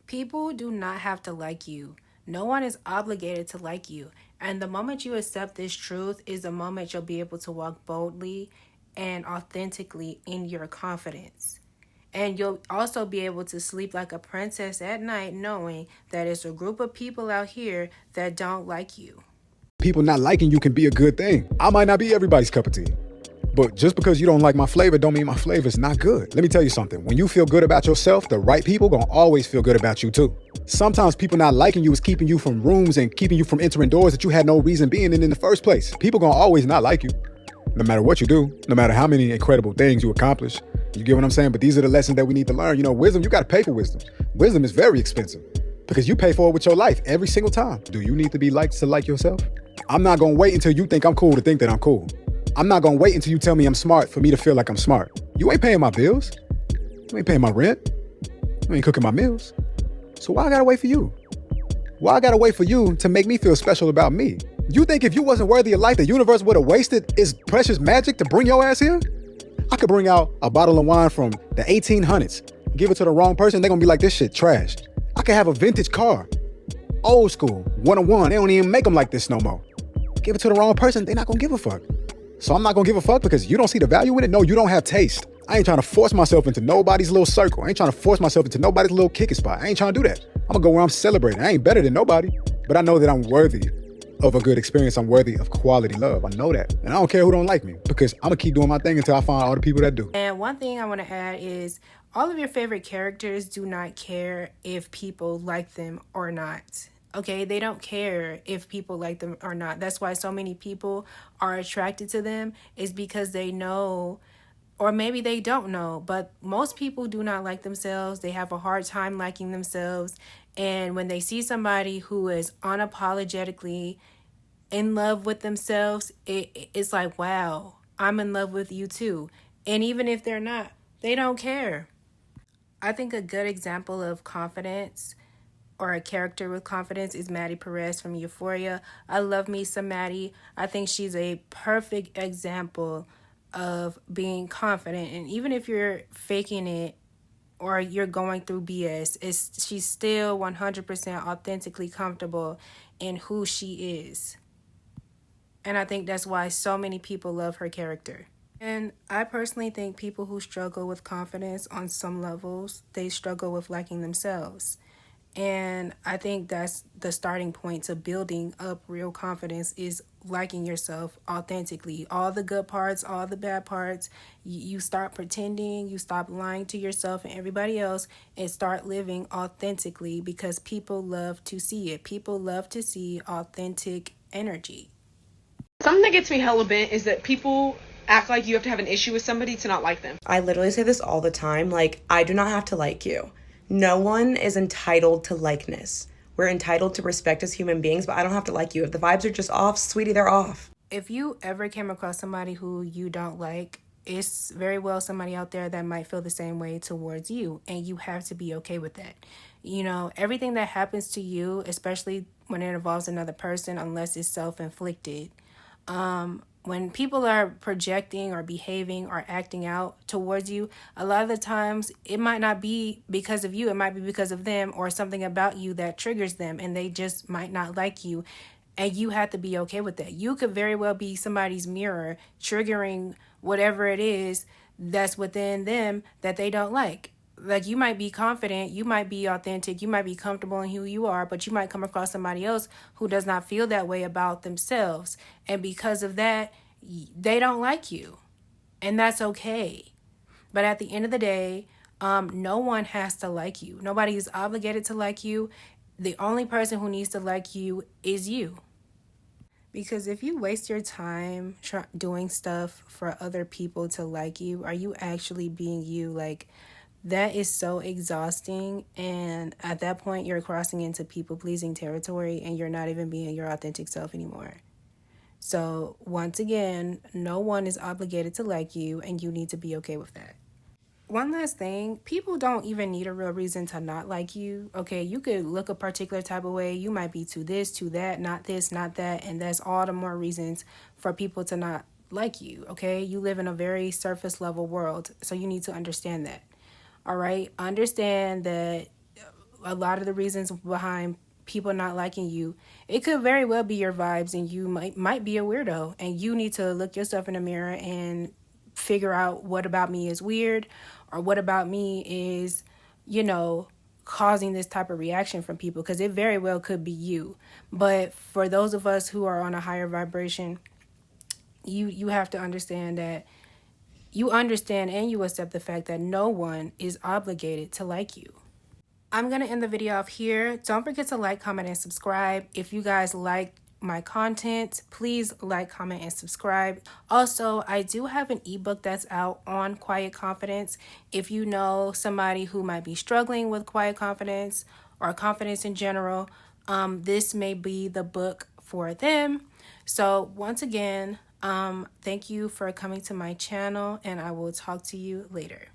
People do not have to like you. No one is obligated to like you. And the moment you accept this truth is the moment you'll be able to walk boldly and authentically in your confidence. And you'll also be able to sleep like a princess at night knowing that it's a group of people out here that don't like you. People not liking you can be a good thing. I might not be everybody's cup of tea. But just because you don't like my flavor don't mean my flavor is not good. Let me tell you something. When you feel good about yourself, the right people gonna always feel good about you too. Sometimes people not liking you is keeping you from rooms and keeping you from entering doors that you had no reason being in the first place. People gonna always not like you. No matter what you do, no matter how many incredible things you accomplish. You get what I'm saying? But these are the lessons that we need to learn. You know, wisdom, you gotta pay for wisdom. Wisdom is very expensive because you pay for it with your life every single time. Do you need to be liked to like yourself? I'm not gonna wait until you think I'm cool to think that I'm cool. I'm not gonna wait until you tell me I'm smart for me to feel like I'm smart. You ain't paying my bills. You ain't paying my rent. You ain't cooking my meals. So why I gotta wait for you? Why I gotta wait for you to make me feel special about me? You think if you wasn't worthy of life, the universe would have wasted its precious magic to bring your ass here? I could bring out a bottle of wine from the 1800s, give it to the wrong person, they're gonna be like, this shit trash. I could have a vintage car, old school, 101, they don't even make them like this no more. Give it to the wrong person, they're not gonna give a fuck. So I'm not gonna give a fuck because you don't see the value in it? No, you don't have taste. I ain't trying to force myself into nobody's little circle. I ain't trying to force myself into nobody's little kicking spot. I ain't trying to do that. I'm gonna go where I'm celebrating. I ain't better than nobody, but I know that I'm worthy of a good experience. I'm worthy of quality love. I know that. And I don't care who don't like me because I'm gonna keep doing my thing until I find all the people that do. And one thing I want to add is all of your favorite characters do not care if people like them or not. Okay, they don't care if people like them or not. That's why so many people are attracted to them, is because they know, or maybe they don't know, but most people do not like themselves. They have a hard time liking themselves. And when they see somebody who is unapologetically in love with themselves, it's like, wow, I'm in love with you too. And even if they're not, they don't care. I think a good example of confidence or a character with confidence is Maddie Perez from Euphoria. I love me some Maddie. I think she's a perfect example of being confident. And even if you're faking it or you're going through BS, she's still 100% authentically comfortable in who she is. And I think that's why so many people love her character. And I personally think people who struggle with confidence on some levels, they struggle with liking themselves. And I think that's the starting point to building up real confidence, is liking yourself authentically. All the good parts, all the bad parts, you start pretending, you stop lying to yourself and everybody else, and start living authentically, because people love to see it. People love to see authentic energy. Something that gets me hella bent is that people act like you have to have an issue with somebody to not like them. I literally say this all the time. Like, I do not have to like you. No one is entitled to likeness. We're entitled to respect as human beings, but I don't have to like you. If the vibes are just off, sweetie, they're off. If you ever came across somebody who you don't like, it's very well somebody out there that might feel the same way towards you, and you have to be okay with that. You know, everything that happens to you, especially when it involves another person, unless it's self-inflicted, when people are projecting or behaving or acting out towards you, a lot of the times it might not be because of you. It might be because of them or something about you that triggers them, and they just might not like you. And you have to be okay with that. You could very well be somebody's mirror, triggering whatever it is that's within them that they don't like. Like, you might be confident, you might be authentic, you might be comfortable in who you are, but you might come across somebody else who does not feel that way about themselves. And because of that, they don't like you. And that's okay. But at the end of the day, no one has to like you. Nobody is obligated to like you. The only person who needs to like you is you. Because if you waste your time doing stuff for other people to like you, are you actually being you? Like, that is so exhausting. And at that point, you're crossing into people-pleasing territory, and you're not even being your authentic self anymore. So once again, no one is obligated to like you, and you need to be okay with that. One last thing, people don't even need a real reason to not like you. Okay, you could look a particular type of way. You might be to that, not this, not that. And that's all the more reasons for people to not like you. Okay, you live in a very surface level world, so you need to understand that. All right, understand that a lot of the reasons behind people not liking you, it could very well be your vibes, and you might be a weirdo, and you need to look yourself in the mirror and figure out what about me is weird, or what about me is, causing this type of reaction from people, because it very well could be you. But for those of us who are on a higher vibration, you have to understand that you understand and you accept the fact that no one is obligated to like you. I'm going to end the video off here. Don't forget to like, comment, and subscribe. If you guys like my content, please like, comment, and subscribe. Also, I do have an ebook that's out on quiet confidence. If you know somebody who might be struggling with quiet confidence or confidence in general, this may be the book for them. So once again, thank you for coming to my channel, and I will talk to you later.